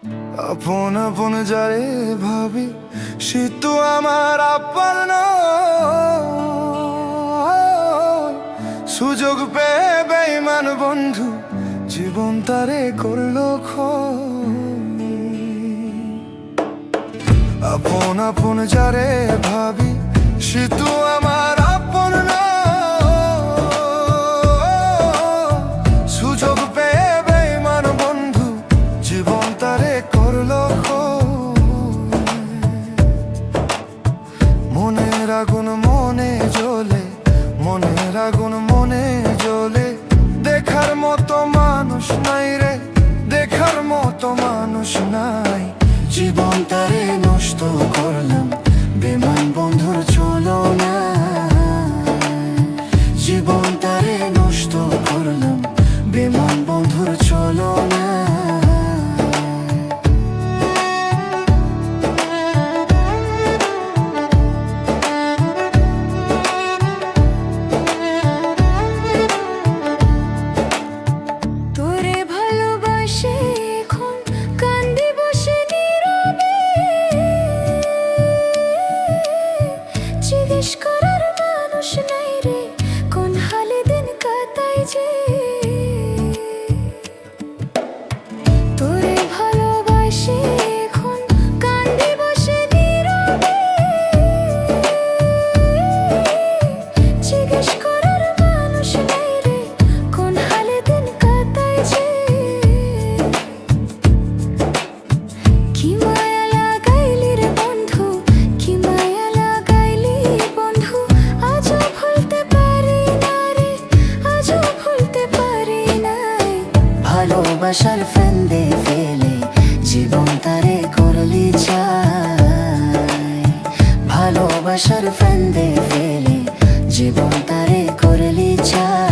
আপন আপন যারে ভাবি সে তো আমার আপন নয়। সুযোগ পেয়ে বেঈমান বন্ধু জীবন তারে করলো ক্ষয়। আপন আপন যারে ভাবি সে তো আমার আপন নয়। সুযোগ পেয়ে বেঈমান বন্ধু জীবন তারে করলো ক্ষয়। মনের আগুন মনে জ্বলে, মনের আগুন মনে জ্বলে, দেখার মতো মানুষ নাই রে, দেখার মতো মানুষ নাই। জীবন তারে নষ্ট করলাম বেঈমান বন্ধুর চলো না। জীবন তারে নষ্ট করলাম বেঈমান বন্ধুর চলো না। ভালোবাসার ফান্দে ফেলে জীবন তারে করলি চাই। ভালোবাসার ফান্দে ফেলে জীবন তারে করলি চাই।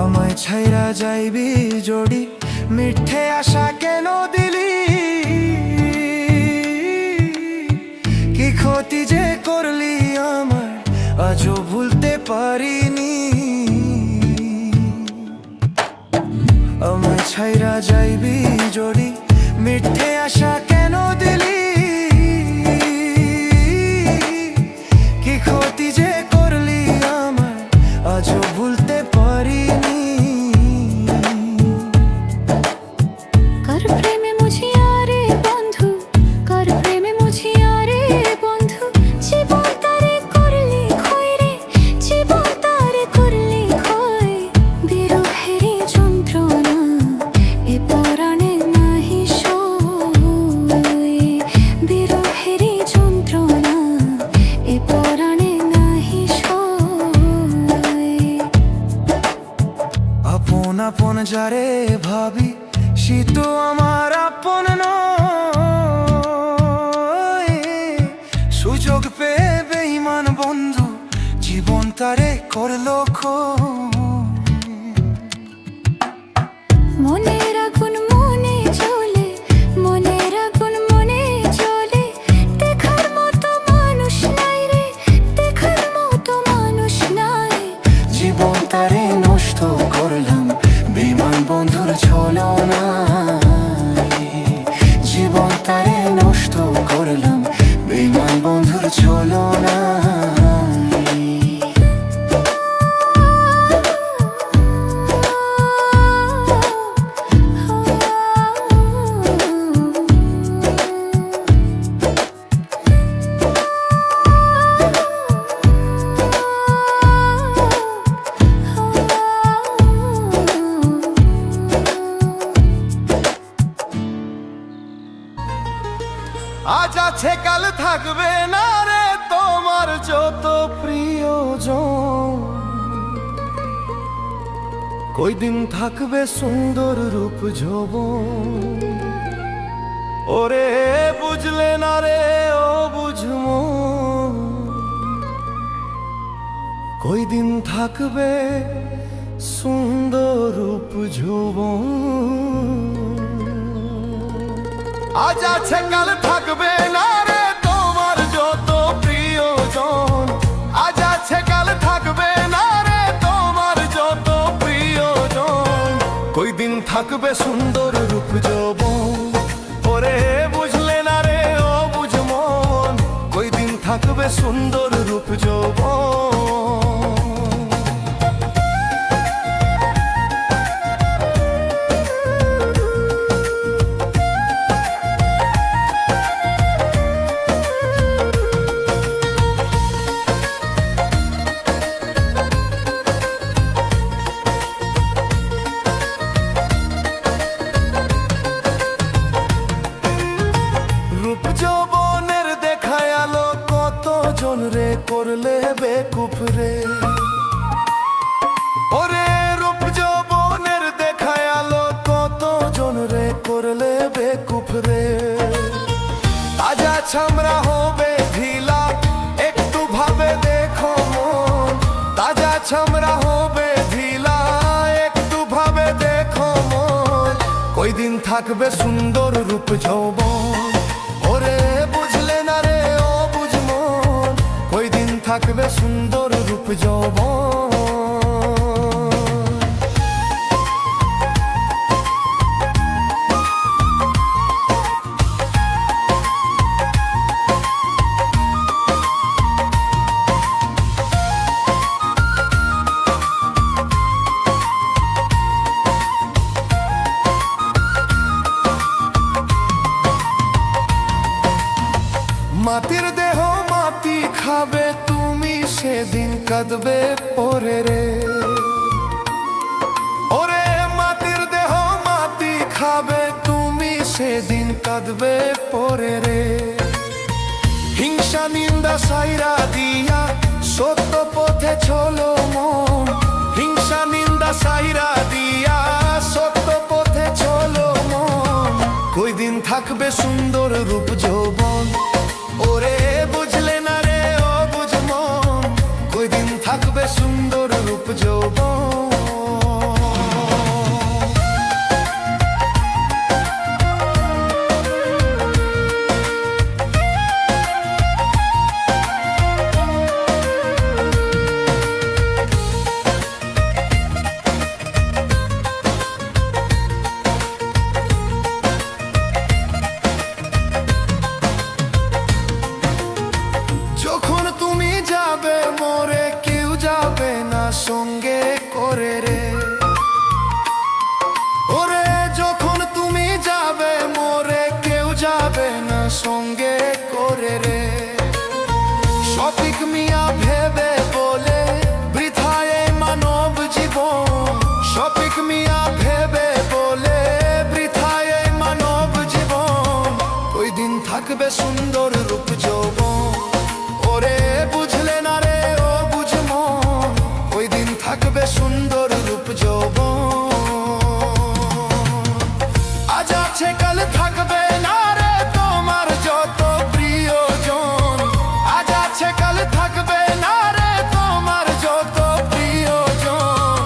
আমায় ছাইরা যাইবি জড়ি, মিঠে আশা কেন দিলি? কি ক্ষতি যে করলি আমার আজও ভুলতে পারিনি। আমায় ছাইরা যাইবি জড়ি, মিঠে আশা কেন দিলি? কি ক্ষতি যে করলি আমার আজও ভুলতে পারিনি। कर प्रेमे मुझे यारे बंधु, कर प्रेमे मुझे यारे बंधु, जीवन तारे करली खोय रे, जीवन तारे करली खोय। बिरहेरी যন্ত্রণা এ পরাণে নাহি সয়। বিরহেরি যন্ত্রণা এ পরাণে নাহি সয়। আপন আপন যারে ভাবি সে তো আমার আপন নয়। সুযোগ পেয়ে বেঈমান বন্ধু জীবন তারে করলো ক্ষয়। মনের আগুন মনে জ্বলে, মনের আগুন মনে জ্বলে, দেখার মতো মানুষ নাই রে, দেখার মতো মানুষ নাই। জীবন তারে নষ্ট করলাম বেঈমান বন্ধুর চলো না। জীবন তারে নষ্ট করলাম বেঈমান বন্ধুর চলো না। আজ আছে কাল থাকবে না রে তোমার যত প্রিয়জন। কই দিন থাকবে সুন্দর রূপ যৌবন। ওরে বুঝলে না রে ও বুঝমো, কই দিন থাকবে সুন্দর রূপ যৌবন, আজ আছে কাল থাকবে না রে তোমার যত প্রিয়জন, আজ আছে কাল থাকবে না রে তোমার যত প্রিয়জন, কই দিন থাকবে সুন্দর রূপ যৌবন, ওরে বুঝলে না রে ও বুঝ মন, কই দিন থাকবে সুন্দর রূপ যৌবন। রূপ যৌবনের দেখায় আলো কত জন রে করলে বেকুফ রে, ওরে রূপ যৌবনের দেখায় আলো কত জন রে করলে বেকুফ রে, তাজা ছামড়া হবে ঢিলা একটু ভাবে দেখো মন, তাজা ছামড়া হবে ঢিলা একটু ভাবে দেখো মন, কই দিন থাকবে সুন্দর রূপ যৌবন, ওরে বুঝলে না রে ও বুঝ মন, কই দিন থাকবে সুন্দর রূপ যৌবন। মাটির দেহ মাটি খাবে তুমি সেদিন কাঁদবে পরে রে, ওরে মাটির দেহ মাটি খাবে তুমি সেদিন কাঁদবে পরে রে, হিংসা নিন্দা সাইরা দিয়া সত্য পথে চলো মন, হিংসা নিন্দা সাইরা দিয়া সত্য পথে চলো মন, কই দিন থাকবে সুন্দর রূপ যৌবন, ওরে বুঝলে না রে ও বুঝ মন, কই দিন থাকবে সুন্দর রূপ যৌবন। যখন তুমি যাবে মোরে কেউ যাবে না সঙ্গে করে রে, ওরে যখন তুমি যাবে মোরে কেউ যাবে না সঙ্গে করে রে, শফিক মিয়া ভেবে বলে বৃথায় এই মানব জীবন, শফিক মিয়া ভেবে বলে বৃথায় এই মানব জীবন, ওই দিন থাকবে সুন্দর রূপ যৌবন, ওরে বুঝলে না রে ও বুঝ মন, ওই দিন থাকবে সুন্দর রূপ যৌবন, আজ আছে কাল থাকবে না রে তোমার যত প্রিয়জন, আজ আছে কাল থাকবে না রে তোমার যত প্রিয়জন,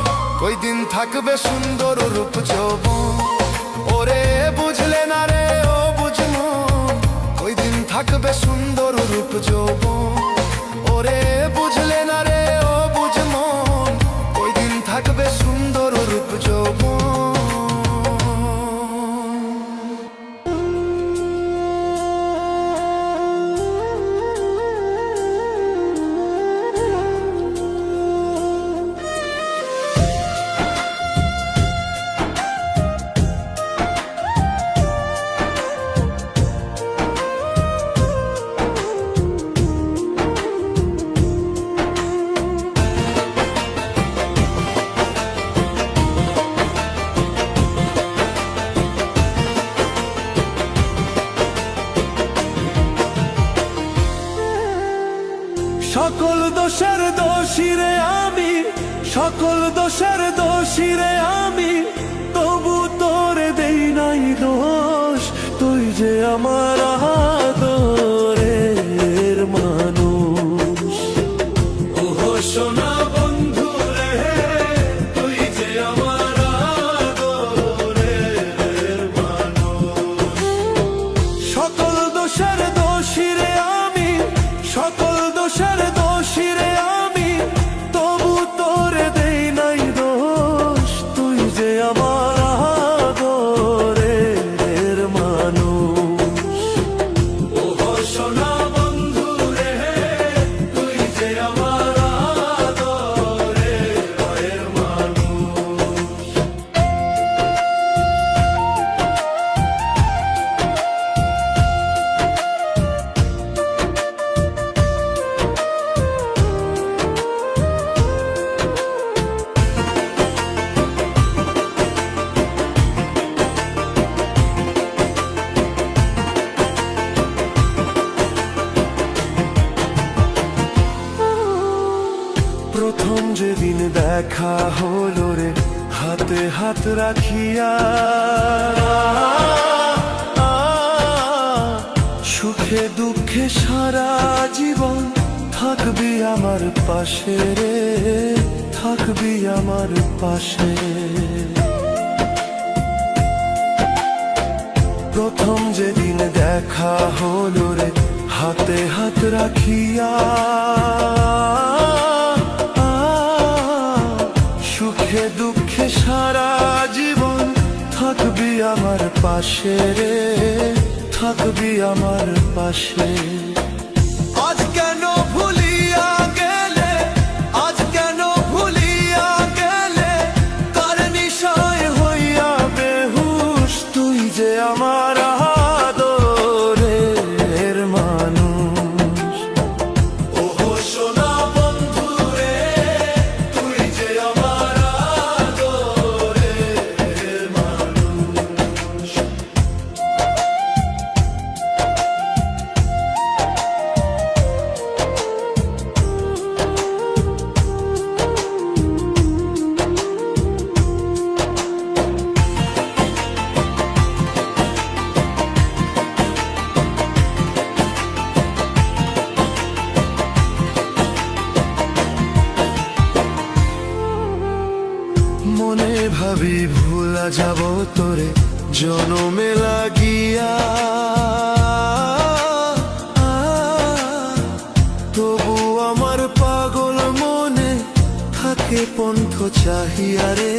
ওই দিন থাকবে সুন্দর রূপ যৌবন, ওরে বুঝলে না রে ও বুঝ মন, ওই দিন থাকবে সুন্দর রূপ যৌবন, ওরে বুঝলে না রে ও বুঝ মন, ওই দিন থাকবে সুন্দর রূপ যৌবন। সকল দোষের দোষীরে আমি, সকল দোষের দোষীরে আমি, তবু তোরে দেই নাই দোষ, তুই যে আমার আদরের মানুষ। ওহো সোনা বন্ধু রে, তুই যে আমার আদরের মানুষ। সকল দোষের দোষী রে আমি, সকল দোষের দোষী রে আমি, তবু তোরে দেই নাই দোষ। তুই যে আমার আদরের মানুষ। ও সোনা বন্ধু রে, তুই যে আমার আদরের মানুষ। প্রথম যেদিন দেখা হলো রে, হাতে হাত রাখিয়া, সুখে দুঃখে সারা জীবন থাকবি আমার পাশে রে, থাকবি আমার পাশে। প্রথম যেদিন দেখা হলো রে, হাতে হাত রাখিয়া, সুখে দুঃখে সারা জীবন থাকবি আমার পাশে রে, থাকবি আমার পাশে। আজ কেন ভুলিয়া গেলে, আজ কেন ভুলিয়া গেলে, কার নিশায় হইয়া বেহুশ। তুই যে আমার আদরের মানুষ। ও সোনা বন্ধু রে, তুই যে আমার আদরের মানুষ। মনে ভাবি ভুলা যাব তোরে জনমে লাগিয়া, তবু আমার পাগল মনে থাকে পন্থ চাহিয়া রে,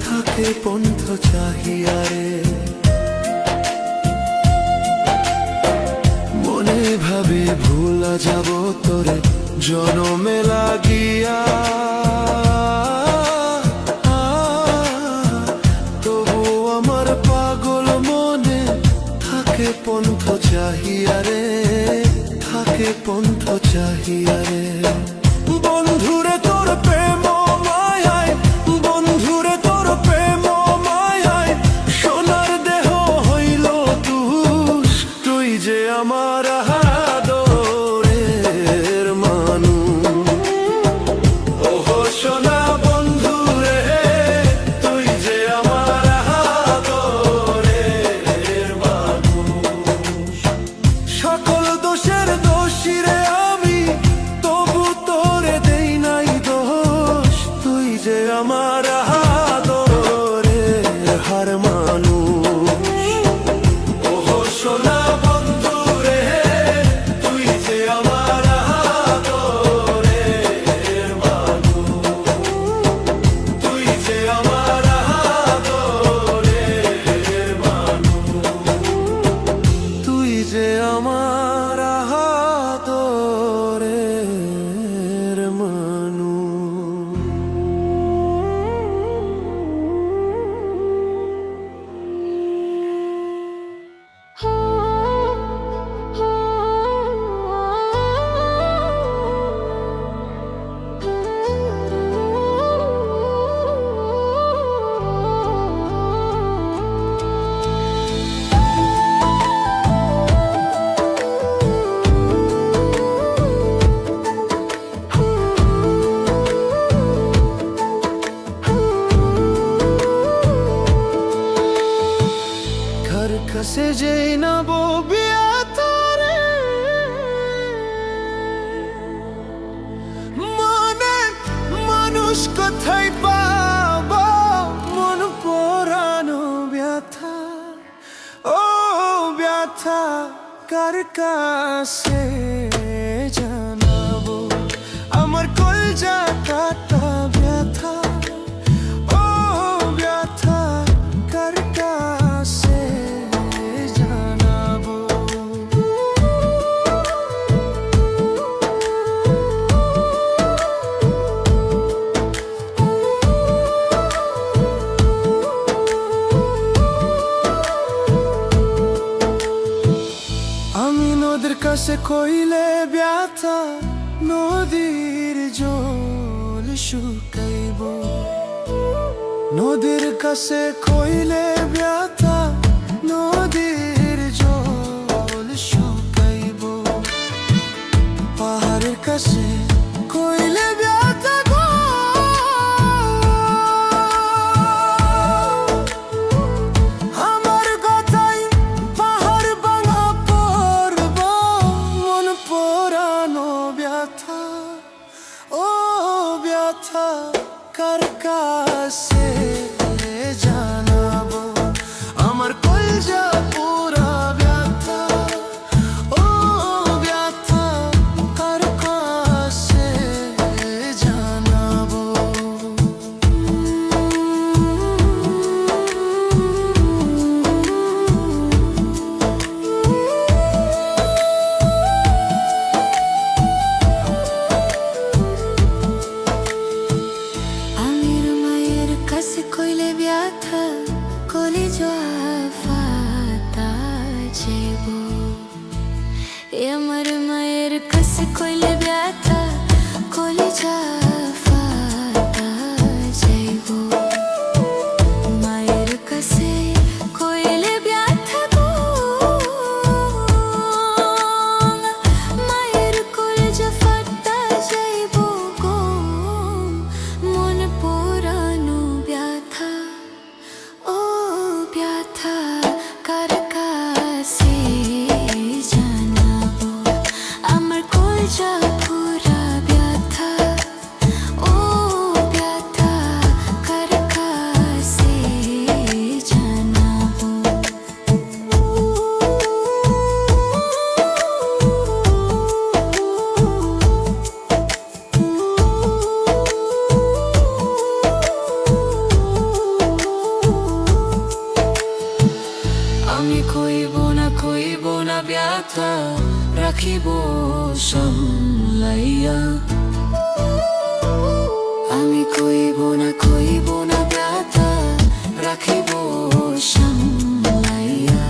থাকে পন্থ চাহিয়া রে। মনে ভাবি ভুলা যাব তোরে জনমে লাগিয়া, থাকে পন্থ চাহিয়া রে, থাকে পন্থ চাহিয়া রে। বন্ধুরে তোর প্রেম মায়ায়, বন্ধুরে তোর প্রেম মায়ায়, সোনার দেহ হইল তুষ। তুই যে আমার আদরের মানুষ। ও সোনা বন্ধু রে, তুই যে আমার আদরের মানুষ। সকল দোষের দোষী রে আমি, তবু তোরে দেই নাই দোষ। তুই যে আমার আদরের হার মানুষ। ও সোনা বন্ধু রে, তুই যে আমার আদরের মানুষ। তুই যে আমার আদরের মানুষ। তুই যে আমার আদরের মানুষ। মানুষ কোথায় পাবো মন পোড়ানো ব্যথা, ও ব্যথা কার কাছে জানাবো, আমার কলজা কাটা ব্যথা, ও ব্যথা কার কাছে জানাবো। আমি নদীর কাছে কইলে ব্যথা, নদীর জল শুকাইব, নদীর কাছে কইলে ব্যথা, নদীর জল শুকাইব, পাহাড়ের কাছে কইলে ব্যথা গো, আমার কথাই পাহাড় ভাঙা পড়ব, মন পোড়ানো ব্যথা, ও ব্যথা কার কাছে জানাবো, আমার কলজা পোড়া ব্যথা, ও ব্যথা কার কাছে জানাবো। আমির মায়ের কাছে কইলে ব্যথা, কলিজা ফাটা যাইব, আমার মায়ের কাছে কইলে ব্যথা, কলিজা ফাটা যাইব, মায়ের কাছে কইলে ব্যথা গো, মায়ের কলিজা ফাটা যাইব গো, মন পোড়ানো ব্যথা, ও ব্যথা কার কাছে জানাবো, আমার কলজা পোড়া ব্যথা, ও ব্যথা কার কাছে জানাবো। আমি কইব না ব্যথা, রাখিব সামলাইয়া, আমি কইব না ব্যথা, রাখিব সামলাইয়া,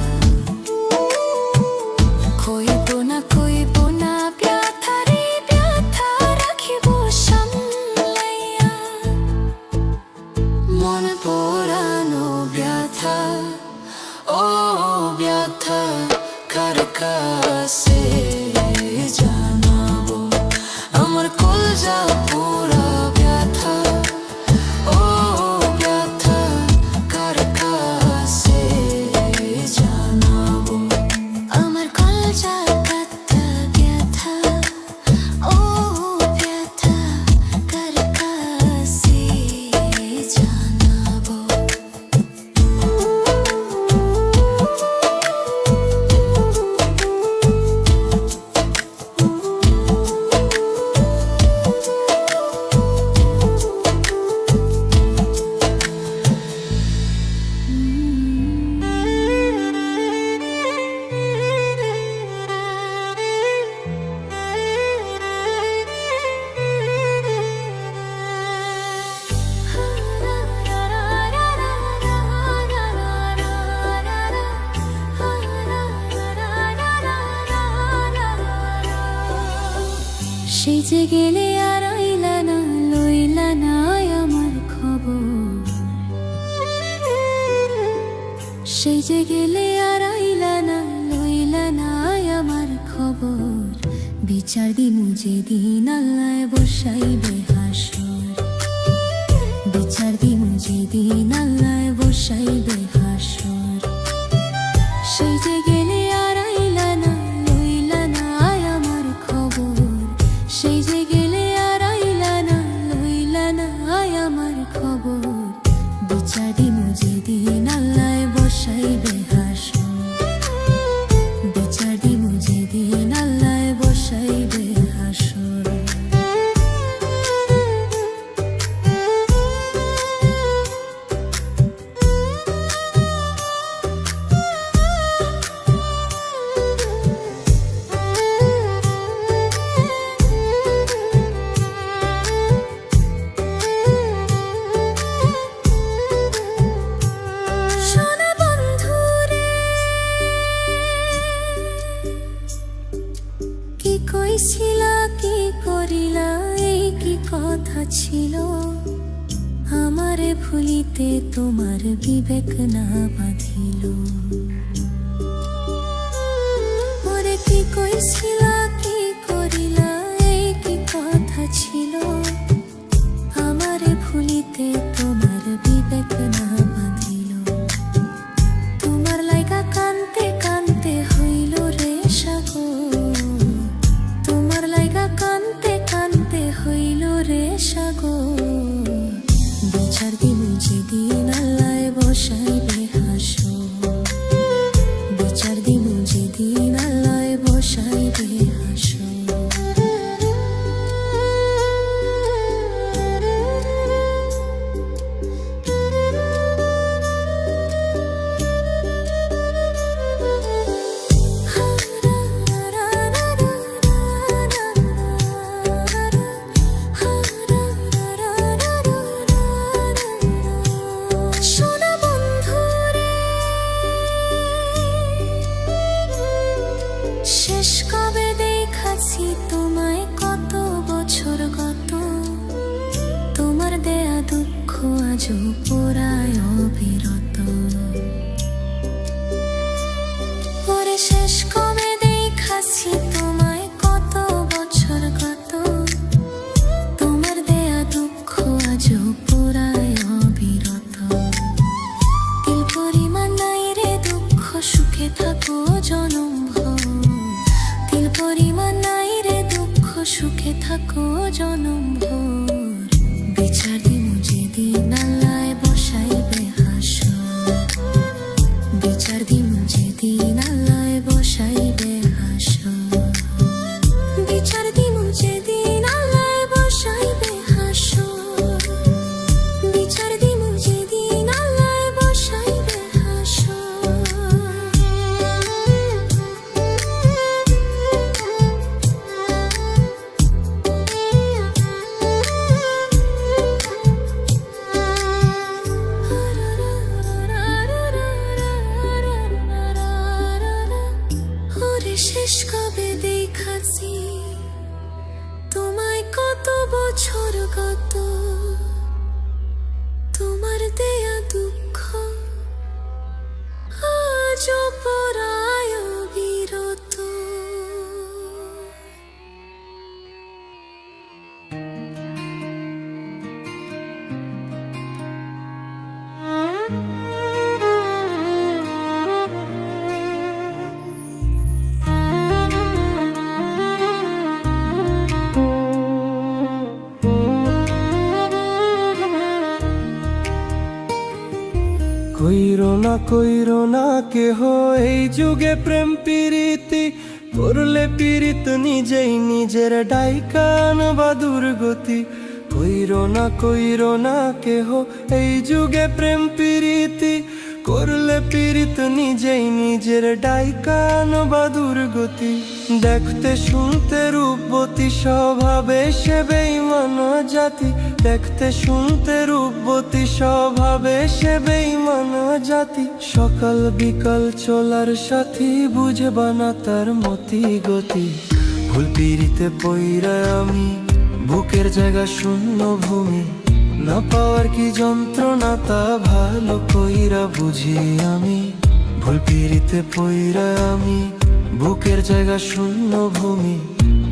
কইব না ব্যথা রে ব্যথা, রাখিব সামলাইয়া, মন পোড়ানো ব্যথা, ও ব্যথা কার কাছে জানাবো, আমার কলজা পোড়া ব্যথা, ও ব্যথা কার কাছে জানাবো, আমার কলজা কাটা ব্যথা, ও ব্যথা কার কাছে জানাবো। সেই যে গেলে আর আইলা না, লইলা না আমার খবর, সেই যে গেলে আর আইলা না, লইলা না আমার খবর, বিচার দিমু যেদিন আল্লাহ বসাইবে হাসর, বিচার দিমু যেদিন আল্লাহ বসাইবে হাসর, সেই যে গেলে আর আইলা না, লইলা না আমার খবর, সেই যে গেলে আর আইলা না, লইলা না ছিল, আমারে ভুলিতে তোমার বিবেক না বাঁধিল। ওরে কি কইছিলা, কি করিলা, এই কি কথা ছিল, আমারে ভুলিতে তোমার বিবেক না বাঁধিল। তোমার লাইগা কানতে কানতে হইল রে সাগর, তোমার লাইগা কানতে কানতে হইল রে সাগর। বিচার দিন যেদিন আল্লাহ বসাইবে হাসর, বিচার দিন যেদিন আল্লাহ বসাইবে হাসর। সোনা বন্ধু রে, শেষ কবে দেখাছি তোমায়, কত বছর গত, তোমার দেয়া দুঃখ আজও পোড়ায় অবিরত। ওরে শেষ কবে দেখাছি তোমায়, কত বছর গত, তোমার দেয়া দুঃখ আজও পোড়ায় অবিরত। তিল পরিমাণ নাই রে দুঃখ, সুখে থাকো জনম ভর। তিল পরিমাণ নাই রে দুঃখ, সুখে থাকো জনম ভর। বিচার দিন যেদিন আল্লাহ বসাইবে হাসর, বিচার দিন যেদিন আল্লাহ বসাইবে হাসর, বিচার দিন যেদিন আল্লাহ বসাইবে হাসর, বিচার দিন যেদিন আল্লাহ বসাইবে হাসর। ওরে শেষ কবে দেখাছি তোমায়, কত বছর গত, তোমার দেয়া দুঃখ আজ পরায় বিরত। কইরো না কেহ এই যুগে প্রেম প্রীতি, করলে পীড়িত নিজেই নিজের ডাইকান বা দুর্গতি। কইরো না কেহ এই যুগে প্রেম প্রীতি, করলে পীড়িত নিজেই নিজের ডাইকান বা দুর্গতি। দেখতে শুনতে রূপবতী, স্বভাবে সে বেঈমান জাতি। দেখতে শুনতে রূপবতী, স্বভাবে সে বেঈমান জাতি। সকাল বিকাল চলার সাথী, বুঝবা না তার মতি গতি। ভুল পীড়িতে পইরা আমি, বুকের জায়গা শূন্য ভূমি। না পাওয়ার কি যন্ত্রণা, তা ভালো কইরা বুঝি আমি। ভুল পীড়িতে পইরা আমি, বুকের জায়গা শূন্য ভূমি।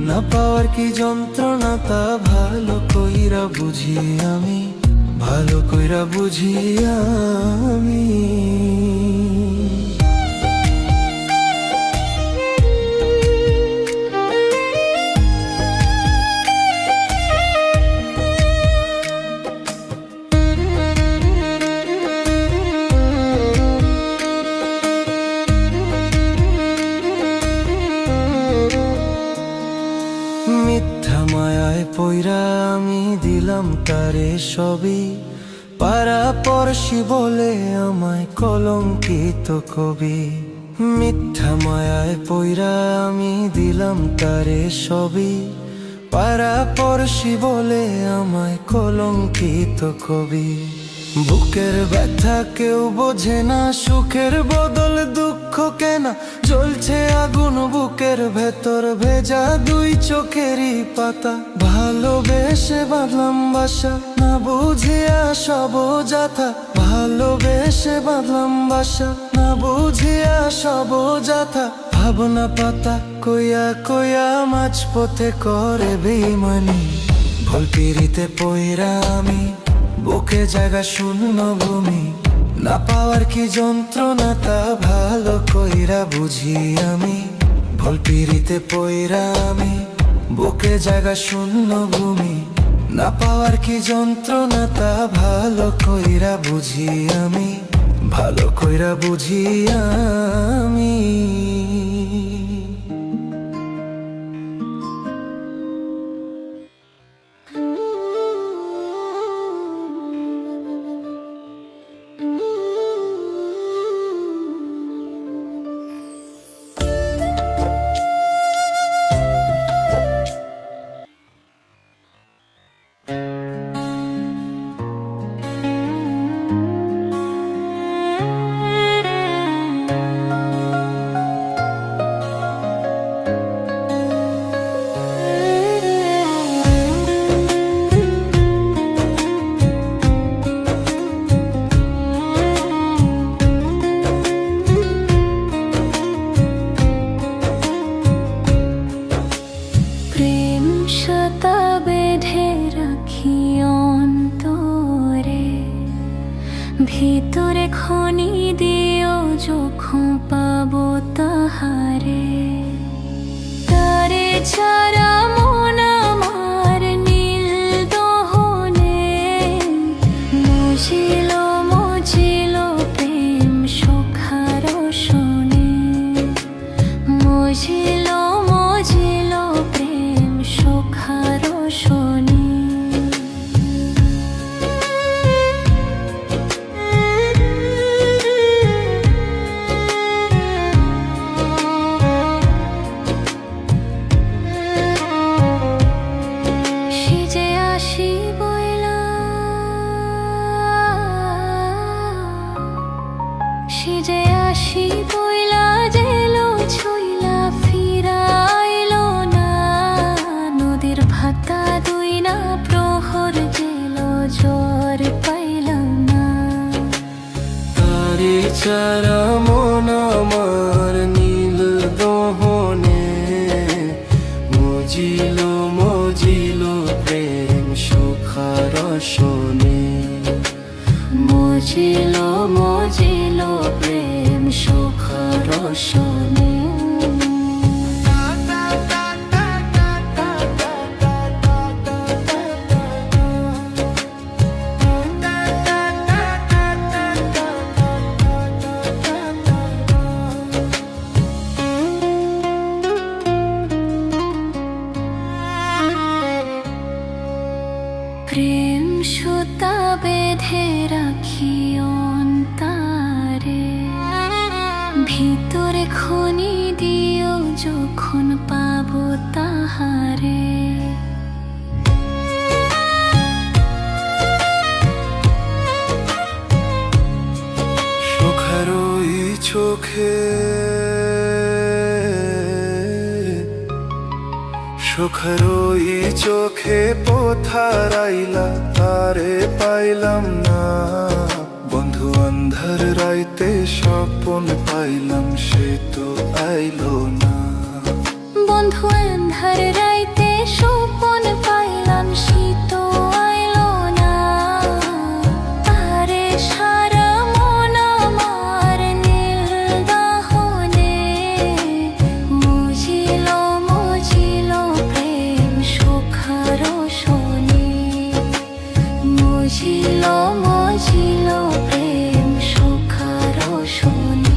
না পাওয়ার কি যন্ত্রণা, তা ভালো কইরা বুঝি আমি। ভালো কইরা বুঝি আমি। মিথ্যা মায়ায় পইরা আমি দিলাম তারে সবই। পাড়া পড়শি বলে আমায় কলঙ্কিত কবি। মিথ্যা মায়ায় পইরা আমি দিলাম তারে সবই। পাড়া পড়শি বলে আমায় কলঙ্কিত কবি। বুকের ব্যথা কেউ বোঝে না, সুখের বদল দুঃখ কেনা। জ্বলছে আগুন বুকের ভেতর, ভেজা দুই চোখেরই পাতা। ভালোবেসে বাঁধলাম বাসা, না বুঝিয়া সব যাথা। ভালোবেসে বাঁধলাম বাসা, না বুঝিয়া সব যাথা। ভাবনা পাতা কইয়া কইয়া মাঝপথে করে বেইমানি। ভুল পিড়িতে পইরা আমি, বুকে জায়গা শূন্য ভূমি। না পাওয়ার কি যন্ত্রণা তা ভালো কইরা বুঝি আমি। ভুল পিড়িতে পইরা আমি, বুকে জায়গা শূন্য ভূমি। না পাওয়ার কি যন্ত্রণা তা ভালো কইরা বুঝি আমি, ভালো কইরা বুঝি আমি। ভিতরে খনি দিও যখন পাবো তাহারে। তারে ছাড়া মন আমার নীল দহনে। মজিল মজিল প্রেম সখার শোনে। মজিল মজিল প্রেম সখার শোনে। সিজে আসি বইলা জেলো ছইলা ফিরাইলো না। নদীর ভাতা দুই না প্রহর জেলো জ্বর পাইলাম না। তারে ছাড়া মন আমার নীল দহনে। মজিল মজিল প্রেম সুখার শোনে। মজিল মজিল প্রেম সুখার শোনে। প্রেম সুতা বেঁধে রাখি অন্তরে। ভিতরে খনি দিও যখন পাবো তাহারে। সুখারই চোখে সুখরই চোখে পোথারাইলা। তারে পাইলাম না বন্ধু অন্ধার রাইতে স্বপন পাইলাম সে তো আইলো না। বন্ধু আন্ধার রাইতে স্বপন পাইলাম সে তো আইলো না। তারে সারা মন আমার নীল দহনে। মজিল মজিল প্রেম সুখার শোনে। মজিল মজিল প্রেম সুখার শোনে।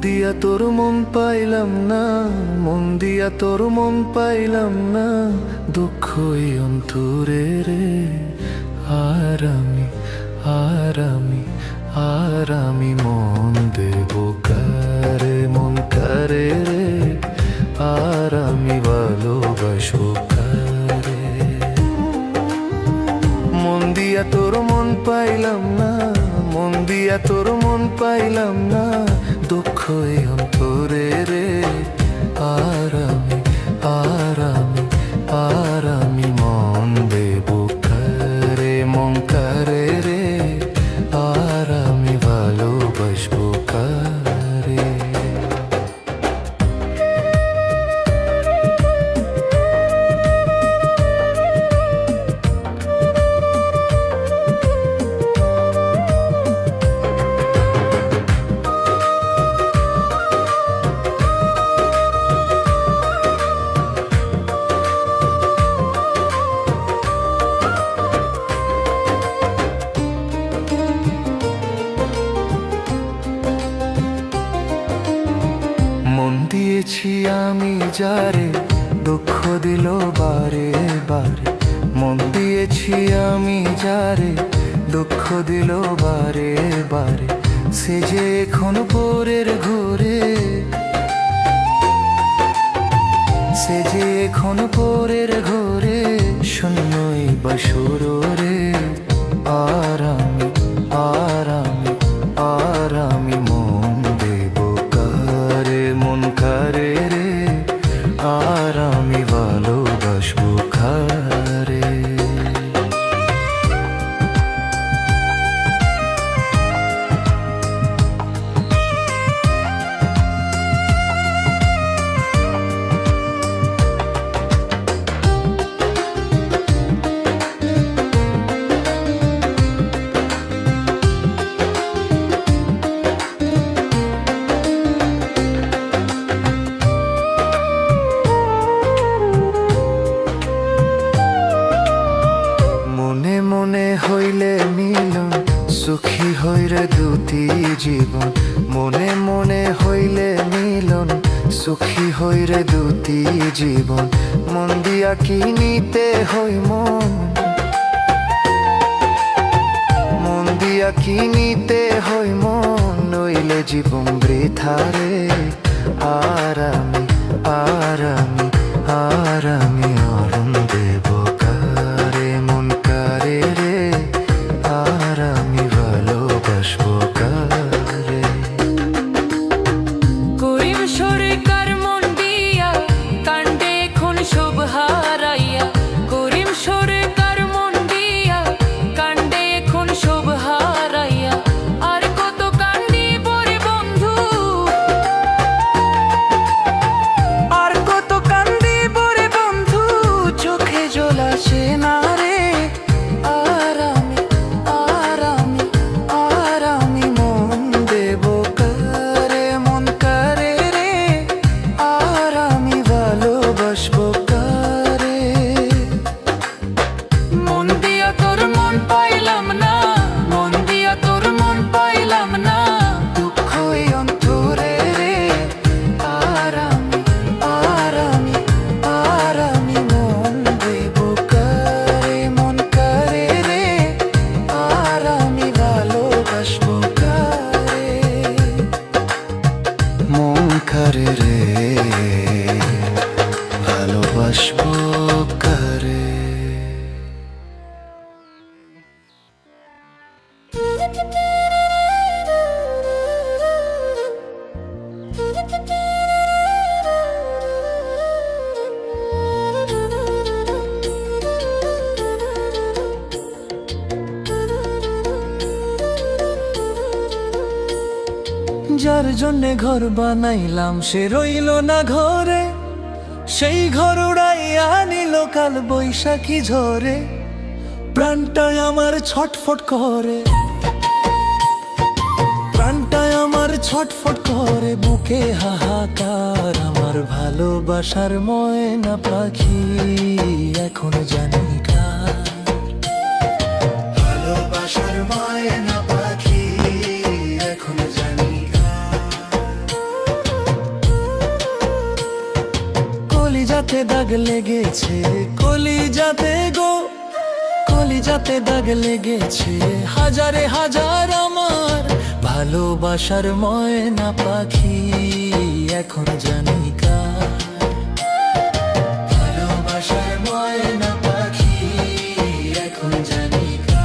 দিয়া তোর মন পাইলাম না, মন দিয়া তোর মন পাইলাম না, দুঃখই অন্তরে রে। আর আমি মন দেব কারে, মন কারে রে, আর আমি ভালোবাসবো কারে। মন দিয়া তোর মন পাইলাম না, মন দিয়া তোর মন পাইলাম না, দুঃখই অন্তরে রে। আর আমি মন দেব কারে, মন কারে রে, আর আমি ভালোবাসবো কারে। মন দিয়েছি আমি যারে, দুঃখ দিল বারে বারে। মন দিয়েছি আমি যারে, দুঃখ দিল বারে বারে। সে যে এখন পরের ঘরে, সে যে এখন পরের ঘরে, শূন্যই বাসর রে। আর আমি মন দেব কারে, মন কারে রে, আর আমি ভালোবাসবো কারে। মনে মনে হইলে মিলন, সুখী হইরে দুটি জীবন। মনে মনে হইলে মিলন, সুখী হইরে দুটি জীবন। মন দিয়া কি নিতে হই মন, মন দিয়া কি নিতে হই মন, নইলে জীবন বৃথা রে। আর আমি অরণ দেব কারে, মন কারে রে, আর আমি ভালোবাসবো কারে। করিম সরকার মন দিয়া কাণ্ডে এখন সব হারাইয়া। করিম সরকার মন দিয়া কাণ্ডে এখন সব হারাইয়া। আর কত কান্দি পরে বন্ধু, আর কত কান্দি পরে বন্ধু, চোখে জল আসে না রে। আর আমি মন দেব কারে, মন কারে রে, আর আমি ভালোবাসবো কারে। মন দিয়া তোর মন পাইলাম না, মন দিয়া তোর মন পাইলাম না, দুঃখই অন্তরে রে। আর আমি মন দেব কারে, মন কারে রে, আর আমি ভালোবাসবো কারে। মন কারে রে, ভালোবাসবো কারে। যার জন্যে ঘর বানাইলাম সে রইল না ঘরে, সেই ঘর উড়াইয়া নিল কাল বৈশাখী ঝরে। প্রাণটায় আমার ছটফট করে, প্রাণটায় আমার ছটফট করে, বুকে হাহাকার। আমার ভালোবাসার ময়না পাখি এখন জানি কার। ভালোবাসার ময়না পাখি এখন জানি কার। লেগেছে কলিজাতে গো, কলিজাতে দাগ লেগেছে হাজারে হাজার আমার ভালোবাসার ময়না পাখি এখন জানি কার। ভালোবাসার ময়না পাখি এখন জানি কার।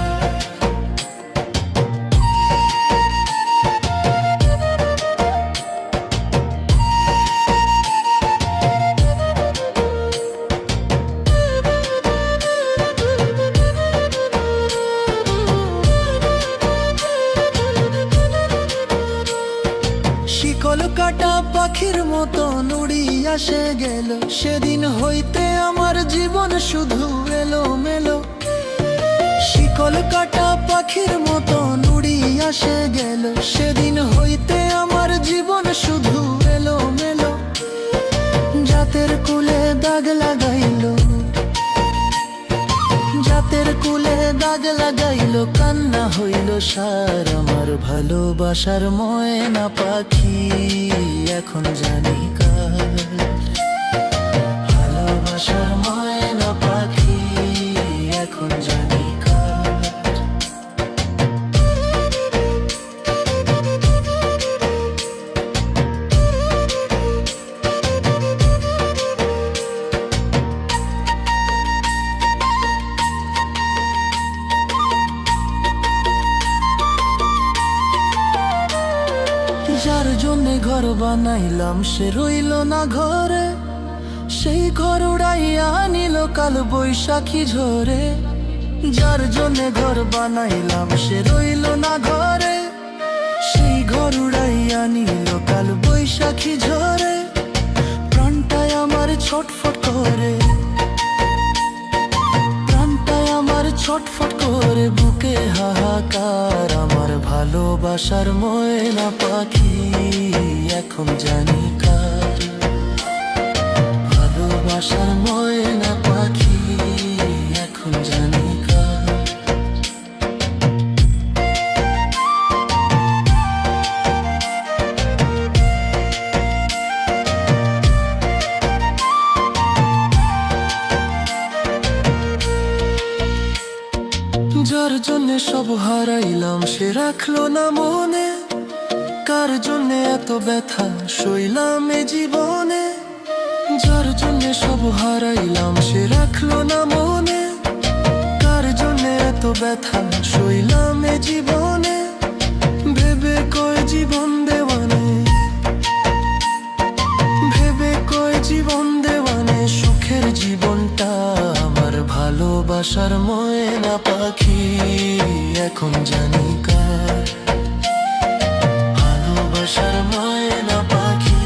শিকল কাটা পাখির মতো নুড়ি আসে গেল, সেদিন হইতে আমার জীবন শুধু এলো মেলো। শিকল কাটা পাখির মতো নুড়ি আসে গেল, সেদিন হইতে আমার জীবন শুধু এলো মেলো। জাতের কুলে দাগ লাগাইলো, জাতের কুলে দাগ লাগাইলো, কান্না হইল সার আমার ভালোবাসার ময়না পাখি এখন জানি কার। ভালোবাসার ময়না পাখি এখন জানি কার। যার জন্যে ঘর বানাইলাম সে রইল না ঘরে, সেই ঘর উড়াইয়া নিল কাল বৈশাখী ঝরে। যার জন্যে ঘর বানাইলাম সে রইল না ঘরে, সেই ঘর উড়াইয়া নিল কাল বৈশাখী ঝরে। প্রাণটায় আমার ছটফট করে, প্রাণটায় আমার ছটফট করে, বুকে হাহাকার আমার ভালোবাসার ময়না পাখি এখন জানি কার। ভালোবাসার ময়না পাখি এখন জানি কার। যার জন্যে সব হারাইলাম সে রাখলো না মনে, কার জন্যে এত ব্যথা সইলাম এ জীবনে। যার জন্যে সব হারাইলাম সে রাখলো না মনে, কার জন্যে এত ব্যথা সইলাম এ জীবনে। ভেবে কয় জীবন দেওয়ানে, ভেবে কয় জীবন দেওয়ানে, সুখের জীবনটা আমার ভালোবাসার ময়না পাখি এখন জানি কার। ভালোবাসার ময়না পাখি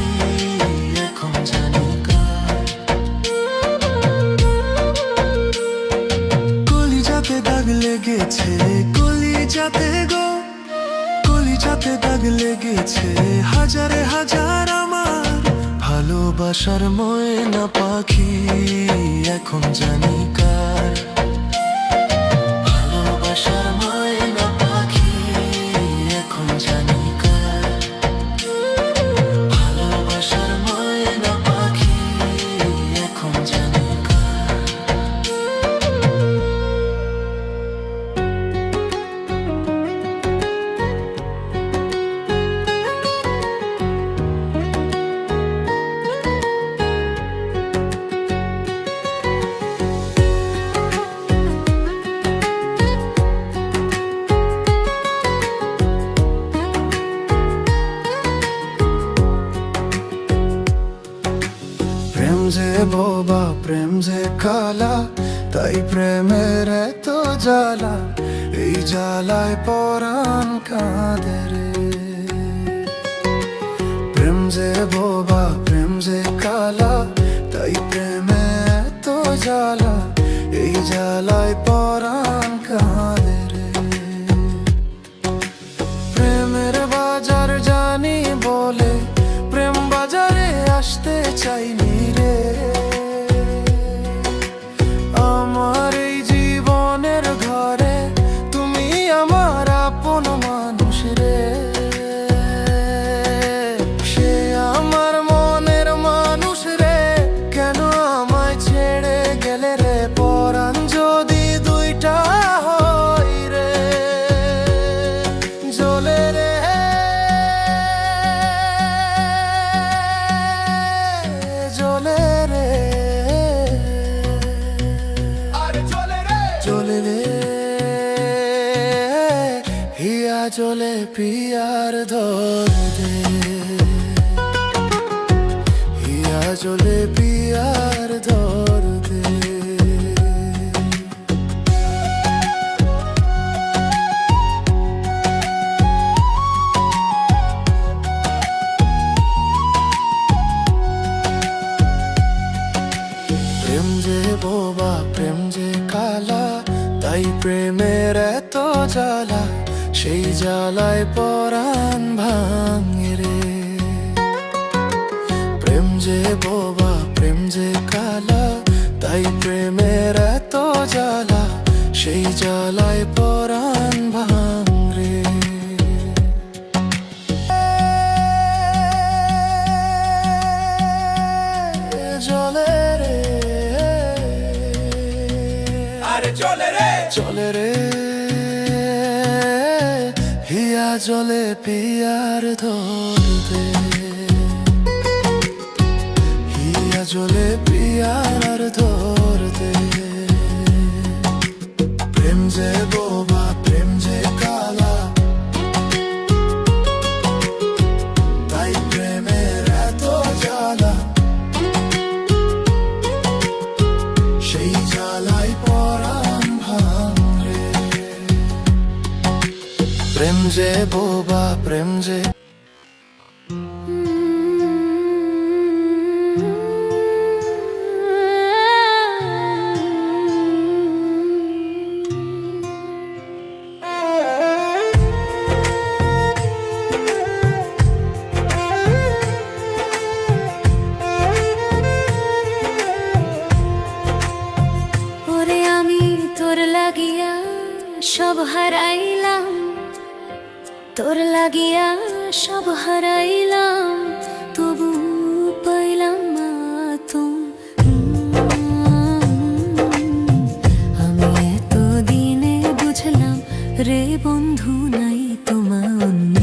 এখন জানি কার। কলিজাতে দাগ লেগেছে কলিজাতে গো, কলিজাতে দাগ লেগেছে হাজারে হাজার আমার ভালোবাসার ময়না পাখি এখন জানি কার। ভালোবাসার ময়না পাখি এখন জানি কার। ভালোবাসার ময়না পাখি এখন জানি কার। প্রেম যে বোবা প্রেম যে কালা, তাই প্রেমের এত জ্বালা, এই জ্বালায় পরাণ কাঁদে রে। প্রেম যে বোবা প্রেম যে কালা, তাই প্রেমে এত জ্বালা, এই জ্বালায় পরাণ কাঁদে রে। প্রেমের বাজার জানি বলে প্রেম বাজারে আসতে চাইনি রে। আমার এই জীবনের ঘরে তুমি আমার আপন মানুষ রে। সে আমার মনের মানুষ রে, কেন আমায় ছেড়ে জলে পিয়ার ধর দে, হিয়া জলে পিয়ার ধর দে। প্রেম যে বোবা প্রেম যে কালা, তাই প্রেমের এত জ্বালা, সেই জ্বালায় পরাণ ভাঙে রে। প্রেম যে বোবা প্রেম যে কালা, তাই প্রেমের এত জ্বালা, সেই জ্বালায় পরাণ ভাঙে রে। জলে রে আরে চলে রে চলে রে, হিয়া জলে পিয়ার ধর দে, হিয়া জলে পিয়ার ধর দে। প্রেম যে বোবা প্রেম যে কালা, তাই প্রেমের এত জ্বালা, সেই জ্বালায় পরাণ ভাঙে। প্রেম যে বোবা প্রেম যে ওরে আমি তোর লাগিয়া সব হারাইলাম, তোর লাগিয়া সব হারাইলাম, তবু পাইলাম না আমি এতদিনে বুঝলাম রে বন্ধু নাই তোমার অন্য।